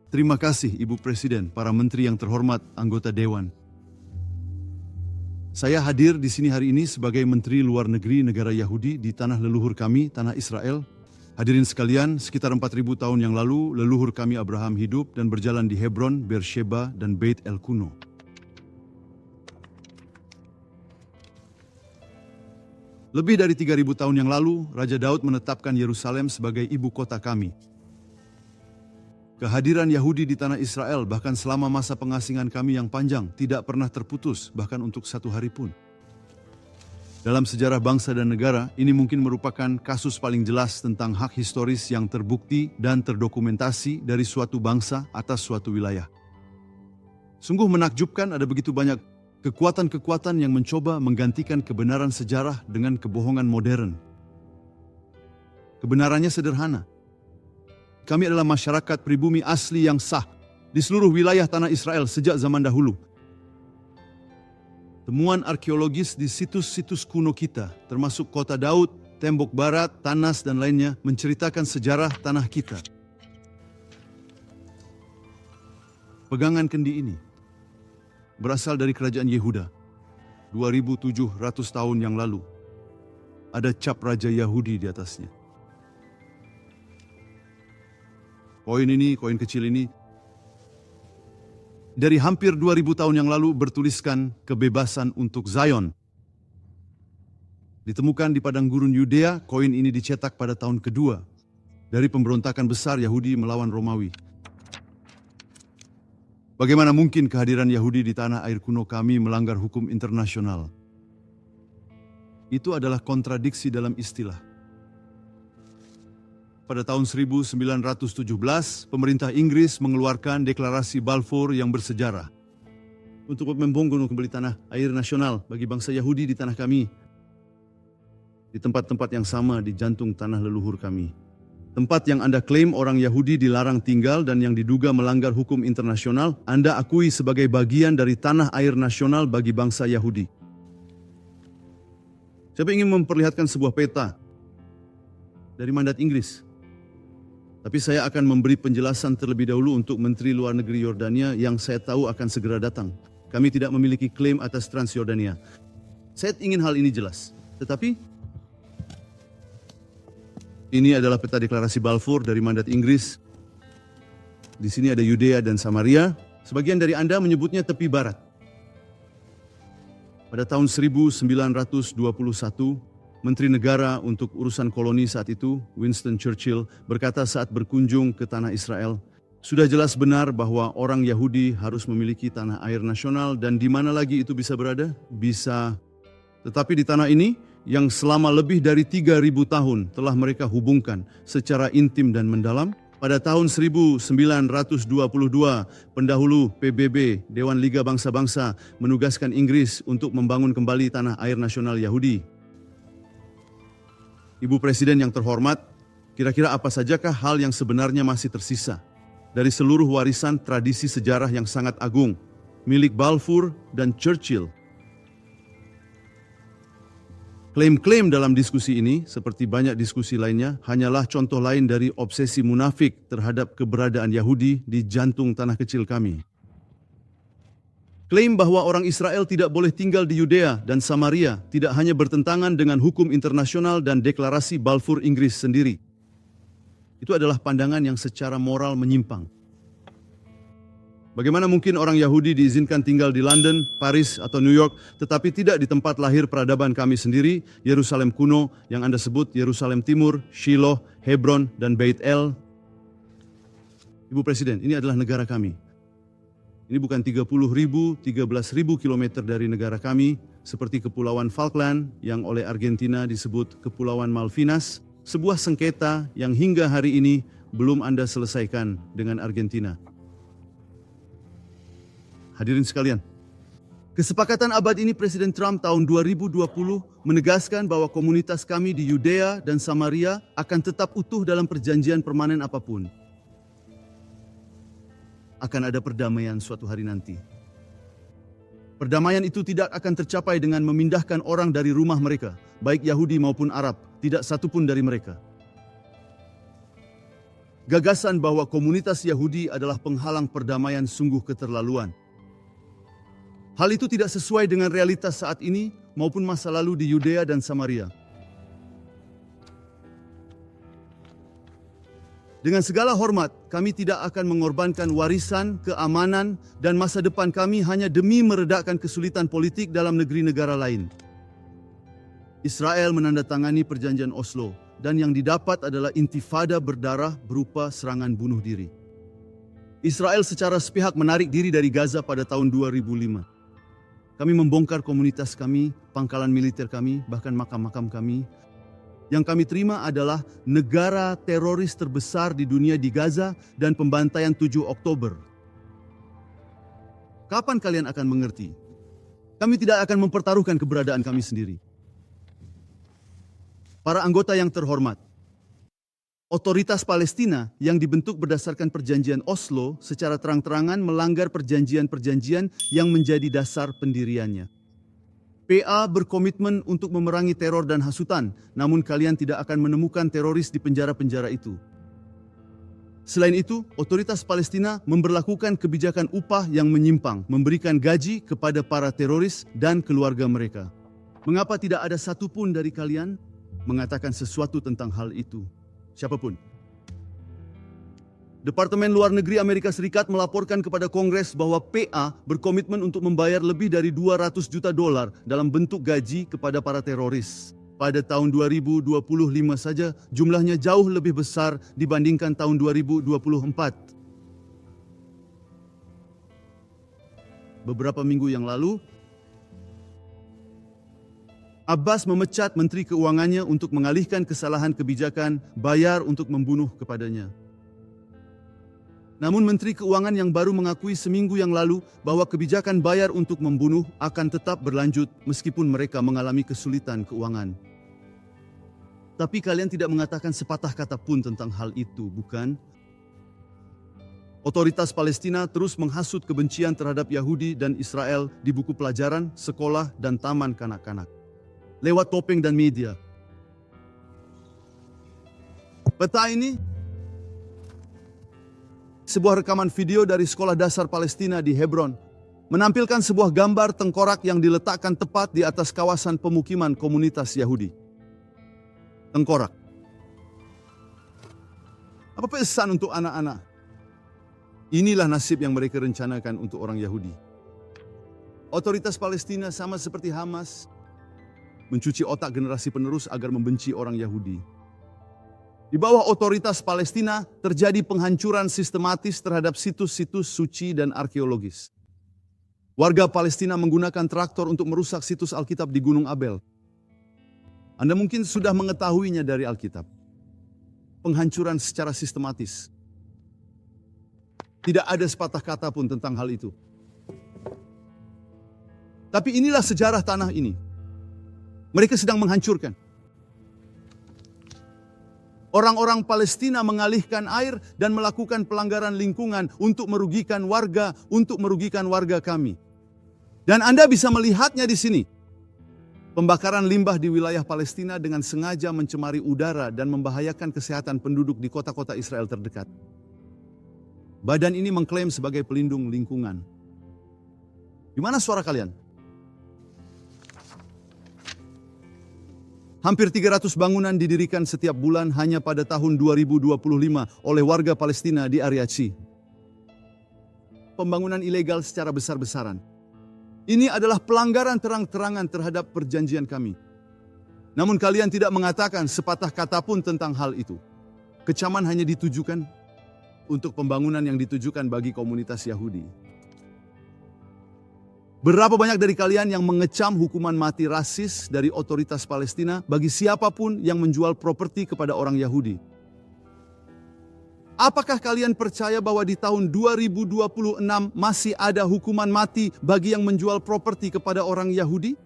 Terima kasih Ibu Presiden, para menteri yang terhormat, anggota Dewan. Saya hadir di sini hari ini sebagai Menteri Luar Negeri negara Yahudi di tanah leluhur kami, tanah Israel. Hadirin sekalian, sekitar 4.000 tahun yang lalu, leluhur kami Abraham hidup dan berjalan di Hebron, Beersheba, dan Beit El Kuno. Lebih dari 3.000 tahun yang lalu, Raja Daud menetapkan Yerusalem sebagai ibu kota kami. Kehadiran Yahudi di tanah Israel bahkan selama masa pengasingan kami yang panjang tidak pernah terputus bahkan untuk satu hari pun. Dalam sejarah bangsa dan negara, ini mungkin merupakan kasus paling jelas tentang hak historis yang terbukti dan terdokumentasi dari suatu bangsa atas suatu wilayah. Sungguh menakjubkan ada begitu banyak kekuatan-kekuatan yang mencoba menggantikan kebenaran sejarah dengan kebohongan modern. Kebenarannya sederhana. Kami adalah masyarakat pribumi asli yang sah di seluruh wilayah tanah Israel sejak zaman dahulu. Temuan arkeologis di situs-situs kuno kita, termasuk kota Daud, tembok barat, Tanas, dan lainnya, menceritakan sejarah tanah kita. Pegangan kendi ini berasal dari kerajaan Yehuda, 2.700 tahun yang lalu. Ada cap Raja Yahudi di atasnya. Koin kecil ini, dari hampir 2.000 tahun yang lalu bertuliskan kebebasan untuk Zion. Ditemukan di padang gurun Yudea, koin ini dicetak pada tahun kedua dari pemberontakan besar Yahudi melawan Romawi. Bagaimana mungkin kehadiran Yahudi di tanah air kuno kami melanggar hukum internasional? Itu adalah kontradiksi dalam istilah. Pada tahun 1917, pemerintah Inggris mengeluarkan deklarasi Balfour yang bersejarah untuk membongkar kembali tanah air nasional bagi bangsa Yahudi di tanah kami, di tempat-tempat yang sama di jantung tanah leluhur kami. Tempat yang Anda klaim orang Yahudi dilarang tinggal dan yang diduga melanggar hukum internasional, Anda akui sebagai bagian dari tanah air nasional bagi bangsa Yahudi. Saya ingin memperlihatkan sebuah peta dari mandat Inggris. Tapi saya akan memberi penjelasan terlebih dahulu untuk Menteri Luar Negeri Yordania yang saya tahu akan segera datang. Kami tidak memiliki klaim atas Transjordania. Saya ingin hal ini jelas. Tetapi, ini adalah peta deklarasi Balfour dari mandat Inggris. Di sini ada Yudea dan Samaria. Sebagian dari Anda menyebutnya tepi barat. Pada tahun 1921, Menteri Negara untuk urusan koloni saat itu, Winston Churchill, berkata saat berkunjung ke tanah Israel, sudah jelas benar bahwa orang Yahudi harus memiliki tanah air nasional dan di mana lagi itu bisa berada? Bisa. Tetapi di tanah ini, yang selama lebih dari 3.000 tahun telah mereka hubungkan secara intim dan mendalam, pada tahun 1922, pendahulu PBB, Dewan Liga Bangsa-Bangsa, menugaskan Inggris untuk membangun kembali tanah air nasional Yahudi. Ibu Presiden yang terhormat, kira-kira apa sajakah hal yang sebenarnya masih tersisa dari seluruh warisan tradisi sejarah yang sangat agung milik Balfour dan Churchill? Klaim-klaim dalam diskusi ini, seperti banyak diskusi lainnya, hanyalah contoh lain dari obsesi munafik terhadap keberadaan Yahudi di jantung tanah kecil kami. Klaim bahwa orang Israel tidak boleh tinggal di Yudea dan Samaria tidak hanya bertentangan dengan hukum internasional dan deklarasi Balfour Inggris sendiri. Itu adalah pandangan yang secara moral menyimpang. Bagaimana mungkin orang Yahudi diizinkan tinggal di London, Paris, atau New York, tetapi tidak di tempat lahir peradaban kami sendiri, Yerusalem kuno yang Anda sebut Yerusalem Timur, Shiloh, Hebron, dan Beit El? Ibu Presiden, ini adalah negara kami. Ini bukan 30.000, 13.000 kilometer dari negara kami, seperti Kepulauan Falkland yang oleh Argentina disebut Kepulauan Malvinas, sebuah sengketa yang hingga hari ini belum Anda selesaikan dengan Argentina. Hadirin sekalian, kesepakatan abad ini Presiden Trump tahun 2020 menegaskan bahwa komunitas kami di Yudea dan Samaria akan tetap utuh dalam perjanjian permanen apapun. Akan ada perdamaian suatu hari nanti. Perdamaian itu tidak akan tercapai dengan memindahkan orang dari rumah mereka, baik Yahudi maupun Arab, tidak satu pun dari mereka. Gagasan bahwa komunitas Yahudi adalah penghalang perdamaian sungguh keterlaluan. Hal itu tidak sesuai dengan realitas saat ini maupun masa lalu di Yudea dan Samaria. Dengan segala hormat, kami tidak akan mengorbankan warisan, keamanan, dan masa depan kami hanya demi meredakan kesulitan politik dalam negeri negara lain. Israel menandatangani perjanjian Oslo, dan yang didapat adalah intifada berdarah berupa serangan bunuh diri. Israel secara sepihak menarik diri dari Gaza pada tahun 2005. Kami membongkar komunitas kami, pangkalan militer kami, bahkan makam-makam kami. Yang kami terima adalah negara teroris terbesar di dunia di Gaza dan pembantaian 7 Oktober. Kapan kalian akan mengerti? Kami tidak akan mempertaruhkan keberadaan kami sendiri. Para anggota yang terhormat, otoritas Palestina yang dibentuk berdasarkan perjanjian Oslo secara terang-terangan melanggar perjanjian-perjanjian yang menjadi dasar pendiriannya. PA berkomitmen untuk memerangi teror dan hasutan, namun kalian tidak akan menemukan teroris di penjara-penjara itu. Selain itu, otoritas Palestina memberlakukan kebijakan upah yang menyimpang, memberikan gaji kepada para teroris dan keluarga mereka. Mengapa tidak ada satupun dari kalian mengatakan sesuatu tentang hal itu? Siapapun. Departemen Luar Negeri Amerika Serikat melaporkan kepada Kongres bahwa PA berkomitmen untuk membayar lebih dari 200 juta dolar dalam bentuk gaji kepada para teroris. Pada tahun 2025 saja jumlahnya jauh lebih besar dibandingkan tahun 2024. Beberapa minggu yang lalu, Abbas memecat Menteri Keuangannya untuk mengalihkan kesalahan kebijakan bayar untuk membunuh kepadanya. Namun Menteri Keuangan yang baru mengakui seminggu yang lalu bahwa kebijakan bayar untuk membunuh akan tetap berlanjut meskipun mereka mengalami kesulitan keuangan. Tapi kalian tidak mengatakan sepatah kata pun tentang hal itu, bukan? Otoritas Palestina terus menghasut kebencian terhadap Yahudi dan Israel di buku pelajaran, sekolah, dan taman kanak-kanak. Lewat topeng dan media. Peta ini sebuah rekaman video dari sekolah dasar Palestina di Hebron menampilkan sebuah gambar tengkorak yang diletakkan tepat di atas kawasan pemukiman komunitas Yahudi. Tengkorak. Apa pesan untuk anak-anak? Inilah nasib yang mereka rencanakan untuk orang Yahudi. Otoritas Palestina sama seperti Hamas mencuci otak generasi penerus agar membenci orang Yahudi. Di bawah otoritas Palestina terjadi penghancuran sistematis terhadap situs-situs suci dan arkeologis. Warga Palestina menggunakan traktor untuk merusak situs Alkitab di Gunung Abel. Anda mungkin sudah mengetahuinya dari Alkitab. Penghancuran secara sistematis. Tidak ada sepatah kata pun tentang hal itu. Tapi inilah sejarah tanah ini. Mereka sedang menghancurkan. Orang-orang Palestina mengalihkan air dan melakukan pelanggaran lingkungan untuk merugikan warga kami. Dan Anda bisa melihatnya di sini. Pembakaran limbah di wilayah Palestina dengan sengaja mencemari udara dan membahayakan kesehatan penduduk di kota-kota Israel terdekat. Badan ini mengklaim sebagai pelindung lingkungan. Di mana suara kalian? Hampir 300 bangunan didirikan setiap bulan hanya pada tahun 2025 oleh warga Palestina di area C. Pembangunan ilegal secara besar-besaran. Ini adalah pelanggaran terang-terangan terhadap perjanjian kami. Namun kalian tidak mengatakan sepatah kata pun tentang hal itu. Kecaman hanya ditujukan untuk pembangunan yang ditujukan bagi komunitas Yahudi. Berapa banyak dari kalian yang mengecam hukuman mati rasis dari otoritas Palestina bagi siapapun yang menjual properti kepada orang Yahudi? Apakah kalian percaya bahwa di tahun 2026 masih ada hukuman mati bagi yang menjual properti kepada orang Yahudi?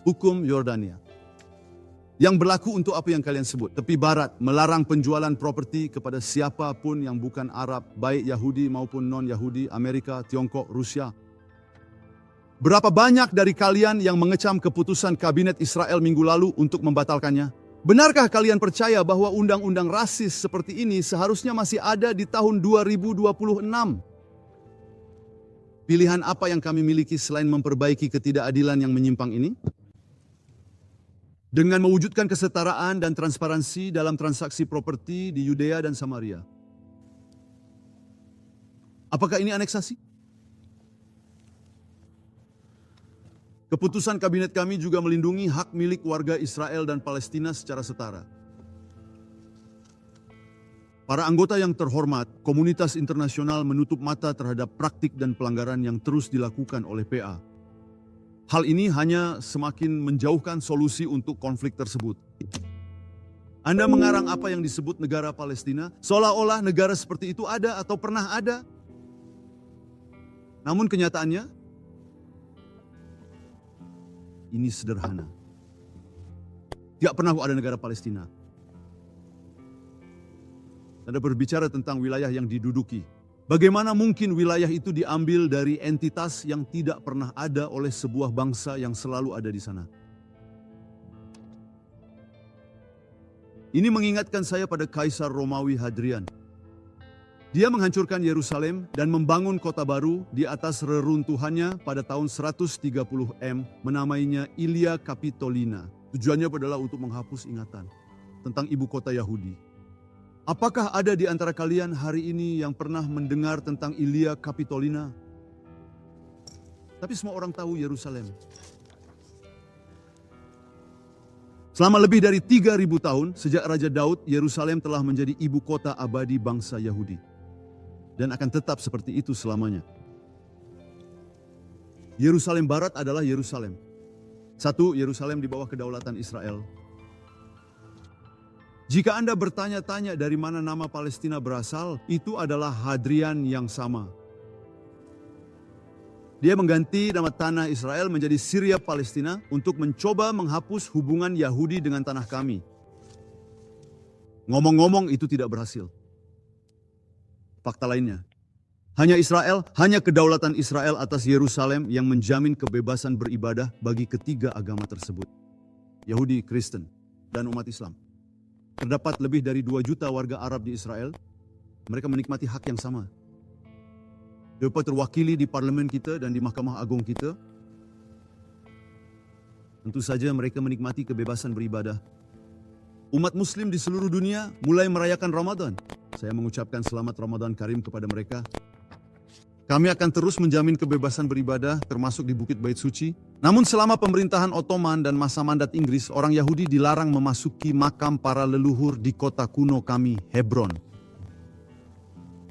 Hukum Yordania yang berlaku untuk apa yang kalian sebut. Tepi barat melarang penjualan properti kepada siapapun yang bukan Arab, baik Yahudi maupun non-Yahudi, Amerika, Tiongkok, Rusia. Berapa banyak dari kalian yang mengecam keputusan kabinet Israel minggu lalu untuk membatalkannya? Benarkah kalian percaya bahwa undang-undang rasis seperti ini seharusnya masih ada di tahun 2026? Pilihan apa yang kami miliki selain memperbaiki ketidakadilan yang menyimpang ini? Dengan mewujudkan kesetaraan dan transparansi dalam transaksi properti di Yudea dan Samaria. Apakah ini aneksasi? Keputusan kabinet kami juga melindungi hak milik warga Israel dan Palestina secara setara. Para anggota yang terhormat, komunitas internasional menutup mata terhadap praktik dan pelanggaran yang terus dilakukan oleh PA. Hal ini hanya semakin menjauhkan solusi untuk konflik tersebut. Anda mengarang apa yang disebut negara Palestina, seolah-olah negara seperti itu ada atau pernah ada. Namun kenyataannya, ini sederhana. Tidak pernah ada negara Palestina. Anda berbicara tentang wilayah yang diduduki. Bagaimana mungkin wilayah itu diambil dari entitas yang tidak pernah ada oleh sebuah bangsa yang selalu ada di sana? Ini mengingatkan saya pada Kaisar Romawi Hadrian. Dia menghancurkan Yerusalem dan membangun kota baru di atas reruntuhannya pada tahun 130 M, menamainya Ilia Capitolina. Tujuannya adalah untuk menghapus ingatan tentang ibu kota Yahudi. Apakah ada di antara kalian hari ini yang pernah mendengar tentang Ilia Capitolina? Tapi semua orang tahu Yerusalem. Selama lebih dari 3.000 tahun, sejak Raja Daud, Yerusalem telah menjadi ibu kota abadi bangsa Yahudi. Dan akan tetap seperti itu selamanya. Yerusalem Barat adalah Yerusalem. Satu, Yerusalem di bawah kedaulatan Israel. Jika Anda bertanya-tanya dari mana nama Palestina berasal, itu adalah Hadrian yang sama. Dia mengganti nama tanah Israel menjadi Syria Palestina untuk mencoba menghapus hubungan Yahudi dengan tanah kami. Ngomong-ngomong itu tidak berhasil. Fakta lainnya, hanya kedaulatan Israel atas Yerusalem yang menjamin kebebasan beribadah bagi ketiga agama tersebut. Yahudi, Kristen, dan umat Islam. Terdapat lebih dari 2 juta warga Arab di Israel. Mereka menikmati hak yang sama. Mereka terwakili di parlemen kita dan di Mahkamah Agung kita. Tentu saja mereka menikmati kebebasan beribadah. Umat Muslim di seluruh dunia mulai merayakan Ramadan. Saya mengucapkan selamat Ramadan Karim kepada mereka. Kami akan terus menjamin kebebasan beribadah, termasuk di Bukit Bait Suci. Namun selama pemerintahan Ottoman dan masa mandat Inggris, orang Yahudi dilarang memasuki makam para leluhur di kota kuno kami, Hebron.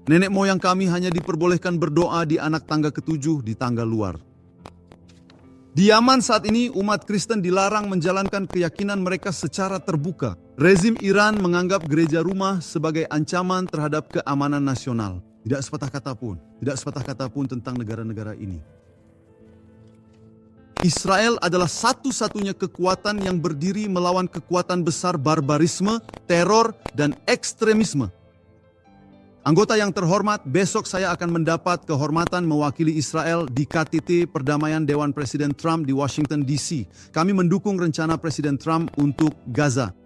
Nenek moyang kami hanya diperbolehkan berdoa di anak tangga ketujuh di tangga luar. Di Yaman saat ini, umat Kristen dilarang menjalankan keyakinan mereka secara terbuka. Rezim Iran menganggap gereja rumah sebagai ancaman terhadap keamanan nasional. Tidak sepatah kata pun tentang negara-negara ini. Israel adalah satu-satunya kekuatan yang berdiri melawan kekuatan besar barbarisme, teror, dan ekstremisme. Anggota yang terhormat, besok saya akan mendapat kehormatan mewakili Israel di KTT Perdamaian Dewan Presiden Trump di Washington DC. Kami mendukung rencana Presiden Trump untuk Gaza.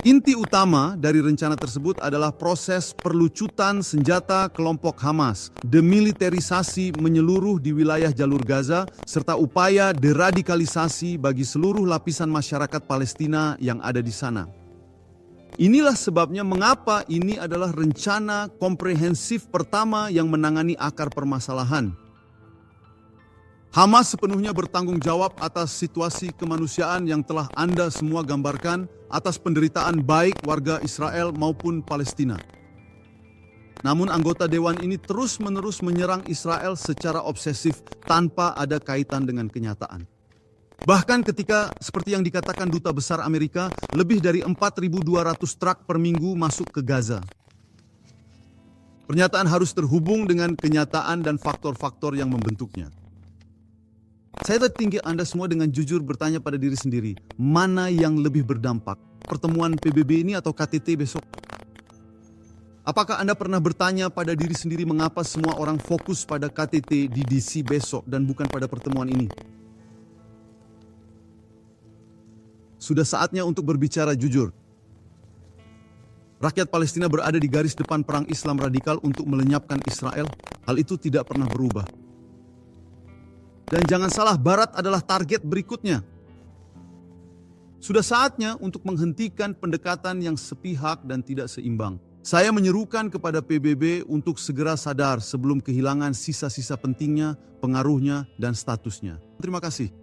Inti utama dari rencana tersebut adalah proses perlucutan senjata kelompok Hamas, demilitarisasi menyeluruh di wilayah jalur Gaza, serta upaya deradikalisasi bagi seluruh lapisan masyarakat Palestina yang ada di sana. Inilah sebabnya mengapa ini adalah rencana komprehensif pertama yang menangani akar permasalahan. Hamas sepenuhnya bertanggung jawab atas situasi kemanusiaan yang telah Anda semua gambarkan, atas penderitaan baik warga Israel maupun Palestina. Namun anggota dewan ini terus-menerus menyerang Israel secara obsesif tanpa ada kaitan dengan kenyataan. Bahkan ketika, seperti yang dikatakan Duta Besar Amerika, lebih dari 4.200 truk per minggu masuk ke Gaza. Pernyataan harus terhubung dengan kenyataan dan faktor-faktor yang membentuknya. Saya tertinggi Anda semua dengan jujur bertanya pada diri sendiri, mana yang lebih berdampak? Pertemuan PBB ini atau KTT besok? Apakah Anda pernah bertanya pada diri sendiri mengapa semua orang fokus pada KTT di DC besok dan bukan pada pertemuan ini? Sudah saatnya untuk berbicara jujur. Rakyat Palestina berada di garis depan perang Islam radikal untuk melenyapkan Israel. Hal itu tidak pernah berubah. Dan jangan salah, Barat adalah target berikutnya. Sudah saatnya untuk menghentikan pendekatan yang sepihak dan tidak seimbang. Saya menyerukan kepada PBB untuk segera sadar sebelum kehilangan sisa-sisa pentingnya, pengaruhnya, dan statusnya. Terima kasih.